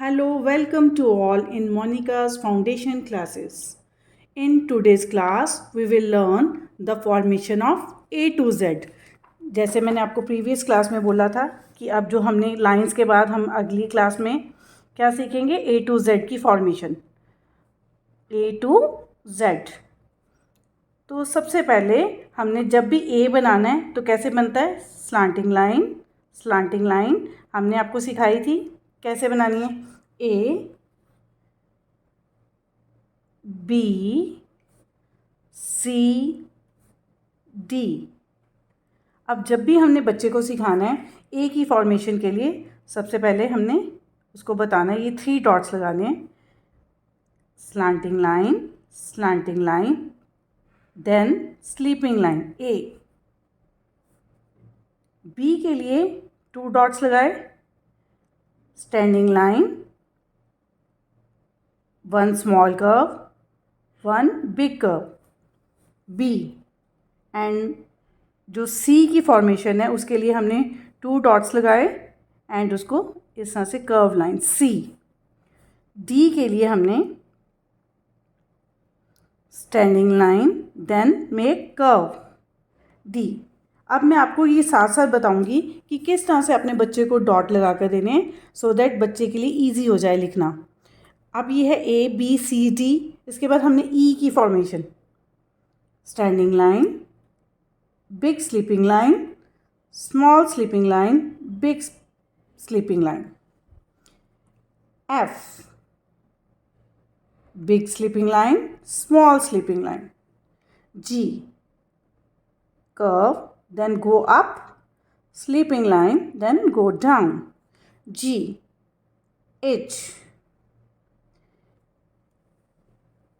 Hello, welcome to all in Monica's foundation classes. In today's class, we will learn the formation of A to Z. जैसे मैंने आपको previous class में बोला था कि अब जो हमने लाइंस के बाद हम अगली क्लास में क्या सीखेंगे, A to Z की फॉर्मेशन, A to Z। तो सबसे पहले हमने जब भी A बनाना है तो कैसे बनता है, स्लांटिंग लाइन। स्लांटिंग लाइन हमने आपको सिखाई थी कैसे बनानी है, A B C D। अब जब भी हमने बच्चे को सिखाना है ए की फॉर्मेशन के लिए, सबसे पहले हमने उसको बताना है, ये 3 डॉट्स लगाने हैं, slanting line, then sleeping line A. B के लिए 2 डॉट्स लगाए, standing line, 1 small curve 1 big curve B. And जो सी की फॉर्मेशन है उसके लिए हमने 2 डॉट्स लगाए एंड उसको इस तरह से कर्व लाइन सी। डी के लिए हमने standing line then make curve D. अब मैं आपको ये साथ साथ बताऊंगी कि किस तरह से अपने बच्चे को डॉट लगा कर देने, सो दैट बच्चे के लिए ईजी हो जाए लिखना। अब ये है ए बी सी डी, इसके बाद हमने ई की formation, standing line, big sleeping line, small sleeping line, big sleeping line. F, big sleeping line, small sleeping line. G, curve, then go up, sleeping line, then go down. G, H,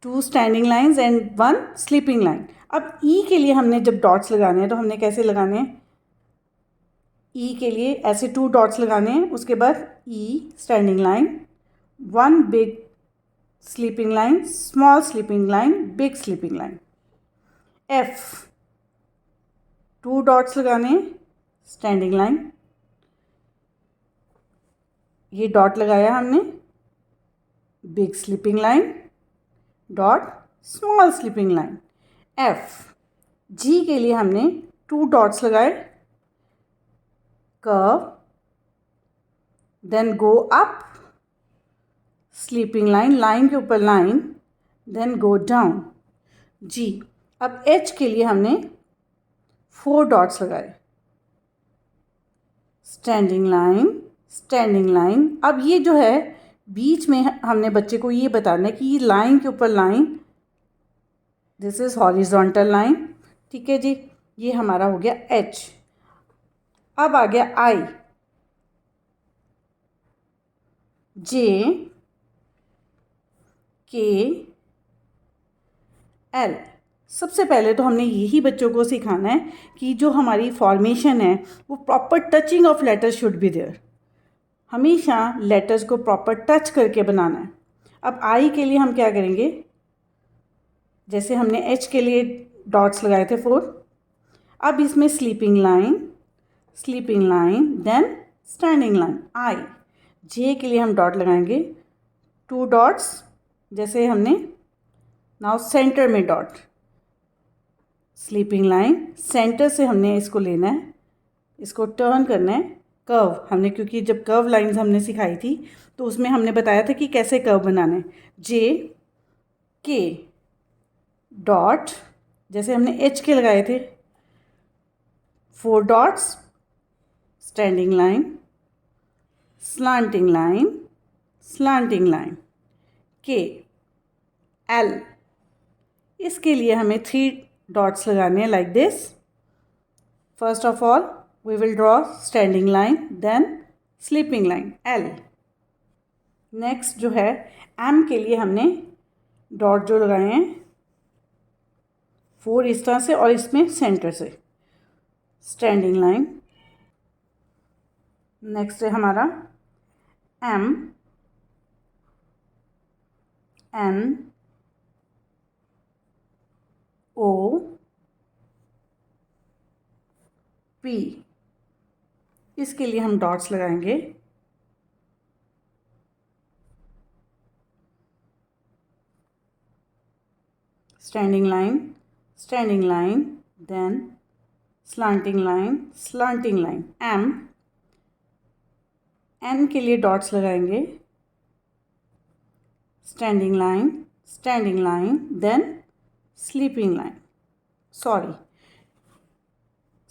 2 standing lines and 1 sleeping line. अब E के लिए हमने जब dots लगाने हैं तो हमने कैसे लगाने हैं, ई के लिए ऐसे 2 डॉट्स लगाने हैं, उसके बाद E standing line, 1 big sleeping line, small sleeping line, big sleeping line. F 2 dots लगाने हैं, स्टैंडिंग लाइन, ये डॉट लगाया हमने, big sleeping line, dot small sleeping line. F G के लिए हमने 2 डॉट्स लगाए, curve, then go up, sleeping line, line के ऊपर line, then go down. G, अब H के लिए हमने 4 डॉट्स लगाए, स्टैंडिंग लाइन। अब ये जो है बीच में हमने बच्चे को ये बताना है कि ये लाइन के ऊपर line, this is horizontal line, ठीक है जी। ये हमारा हो गया H। अब आ गया I, J, K, L। सबसे पहले तो हमने यही बच्चों को सिखाना है कि जो हमारी फॉर्मेशन है वो proper touching of letters should be there, हमेशा लेटर्स को प्रॉपर टच करके बनाना है। अब आई के लिए हम क्या करेंगे, जैसे हमने एच के लिए डॉट्स लगाए थे 4, अब इसमें sleeping line then standing line I. J के लिए हम डॉट लगाएंगे, 2 डॉट्स, जैसे हमने नाउ सेंटर में डॉट, स्लीपिंग लाइन, सेंटर से हमने इसको लेना है, इसको टर्न करना है, कर्व हमने, क्योंकि जब कर्व लाइंस हमने सिखाई थी तो उसमें हमने बताया था कि कैसे कर्व बनाना है। जे के डॉट, जैसे हमने एच के लगाए थे, 4 dots, standing line, slanting line, के एल, इसके लिए हमें 3 डॉट्स लगाने हैं like this. First of all we will draw standing line then sleeping line L। Next जो है M के लिए हमने डॉट जो लगाए हैं 4 इस तरह से और इसमें सेंटर से, स्टैंडिंग लाइन। नेक्स्ट है हमारा M, N, O, P, इसके लिए हम डॉट्स लगाएंगे, standing line, standing line, then slanting line, slanting line. M, N के लिए डॉट्स लगाएंगे, standing line, standing line, then sleeping line, sorry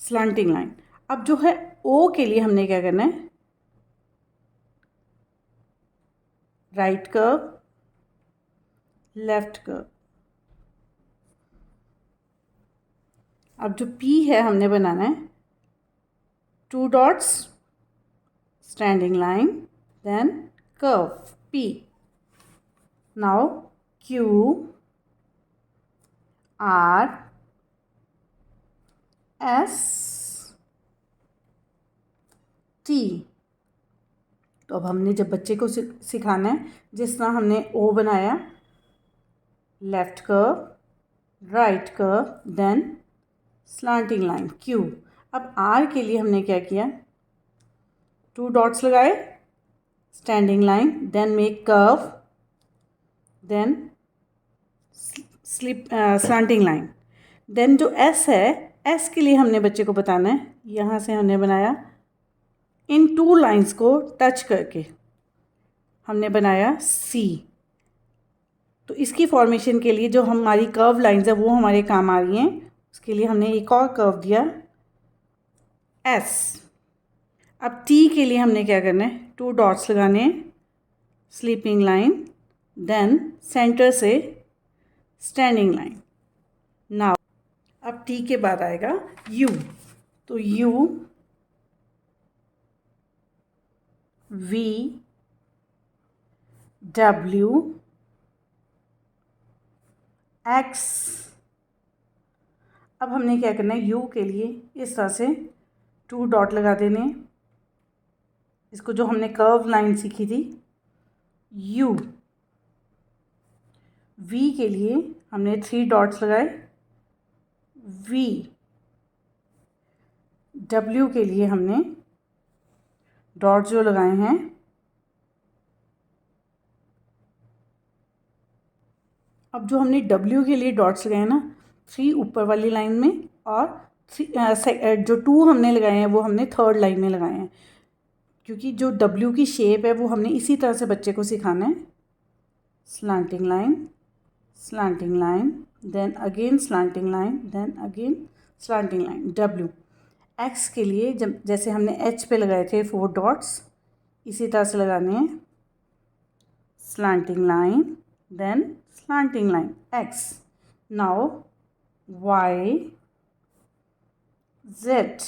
slanting line. अब जो है O के लिए हमने क्या करना है, राइट कर्व, लेफ्ट कर्व. अब जो P है हमने बनाना है 2 dots, standing line, then curve P. Now Q, R, S, T. तो अब हमने जब बच्चे को सिखाना है, जिस तरह हमने O बनाया, left curve, right curve, then slanting line Q. अब R के लिए हमने क्या किया, 2 डॉट्स लगाए, standing line, then make curve, then slanting line. Then जो S है, S के लिए हमने बच्चे को बताना है, यहाँ से हमने बनाया, इन 2 लाइंस को टच करके हमने बनाया C. तो इसकी फॉर्मेशन के लिए जो हमारी कर्व लाइंस है वो हमारे काम आ रही हैं. उसके लिए हमने एक और कर्व दिया S. अब T के लिए हमने क्या करना है, 2 डॉट्स लगाने हैं, स्लीपिंग लाइन, देन सेंटर से स्टैंडिंग लाइन. नाउ अब T के बाद आएगा U. तो U, V, W, X. अब हमने क्या करना है, U के लिए इस तरह से 2 डॉट लगा देने, इसको जो हमने कर्व लाइन सीखी थी U. V के लिए हमने 3 डॉट्स लगाए, V. W के लिए हमने डॉट जो लगाए हैं, अब जो हमने W के लिए डॉट्स लगाए ना, 3 ऊपर वाली लाइन में और जो 2 हमने लगाए हैं वो हमने थर्ड लाइन में लगाए हैं, क्योंकि जो W की शेप है वो हमने इसी तरह से बच्चे को सिखाना है. Slanting line, slanting line, then again slanting line, then again slanting line. W. X के लिए जब जैसे हमने H पे लगाए थे 4 डॉट्स, इसी तरह से लगाने हैं, slanting line, then slanting line X. Now Y, Z,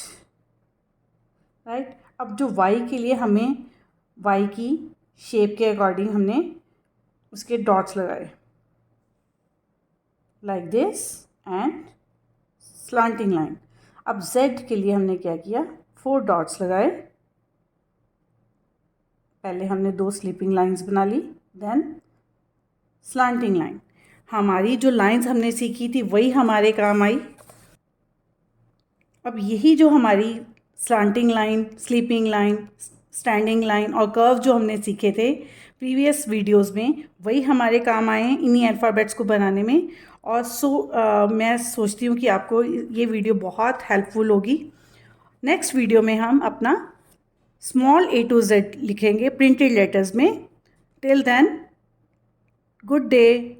right. अब जो Y के लिए हमें Y की शेप के अकॉर्डिंग हमने उसके डॉट्स लगाए, like this, and slanting line. अब Z के लिए हमने क्या किया, 4 डॉट्स लगाए, पहले हमने 2 स्लीपिंग लाइंस बना ली, देन स्लांटिंग लाइन. हमारी जो लाइंस हमने सीखी थी वही हमारे काम आई. अब यही जो हमारी slanting line, sleeping line, standing line और कर्व जो हमने सीखे थे प्रीवियस वीडियोस में, वही हमारे काम आए हैं इन्हीं अल्फ़ाबेट्स को बनाने में. और मैं सोचती हूँ कि आपको ये वीडियो बहुत हेल्पफुल होगी. नेक्स्ट वीडियो में हम अपना स्मॉल A to Z लिखेंगे प्रिंटेड लेटर्स में. Till then, good day.